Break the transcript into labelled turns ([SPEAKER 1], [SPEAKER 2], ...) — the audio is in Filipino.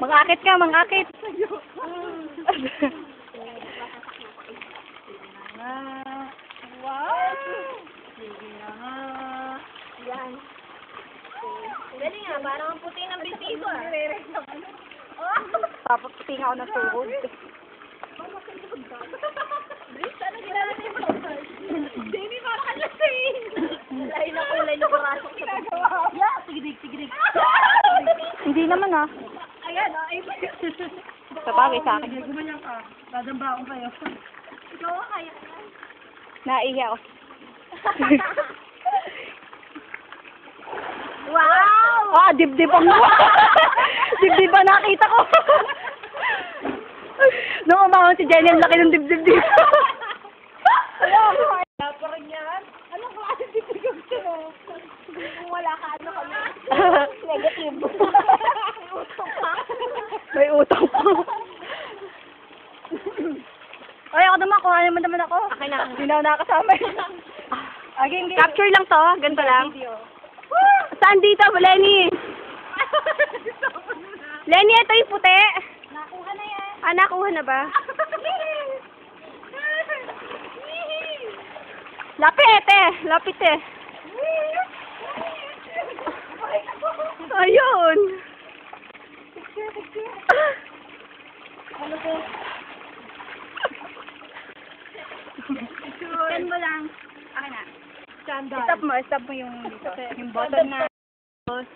[SPEAKER 1] Mangakit ka, mangakit.
[SPEAKER 2] Wow! Sige na nga. Yan. Dali nga, parang ang puti ng bisigo ah.
[SPEAKER 1] Tapos tingin ako ng tuhod.
[SPEAKER 2] Brice, ano ginagawa niyo ba? Jamie, parang kalasing! Lain na kulay na burasok sa pagkawa. Yeah, tigidig.
[SPEAKER 1] Hindi naman ah.
[SPEAKER 2] Ayan, ay.
[SPEAKER 1] Sa bagay sa akin.
[SPEAKER 2] Gumanyan ka. Dadambaon kayo. Ikaw ang kaya.
[SPEAKER 1] Naihi ako.
[SPEAKER 2] Wow!
[SPEAKER 1] Ah, dibdib ang dibdib ba nakita ko? Nung umahon si Jenny, ang laki ng dibdib dito.
[SPEAKER 2] Wala pa rin yan. Anong klase dibdib gusto mo? Kung wala ka, ano kami? Negative. Utong ka.
[SPEAKER 1] May utang pa. Ay, ako naman, kuha naman ako.
[SPEAKER 2] Akin na.
[SPEAKER 1] Hindi na ako nakakasama.
[SPEAKER 2] Again,
[SPEAKER 1] Capture lang to, ganito lang. Saan dito, Lenny? Lenny, ito yung puti.
[SPEAKER 2] Nakuha na yan.
[SPEAKER 1] Ah, nakuha na ba? Lapit eh. Ayun.
[SPEAKER 2] Ano po? Scan mo lang. Akin na. Scandal.
[SPEAKER 1] Stop mo yung dito. Yung button na.
[SPEAKER 2] Ah!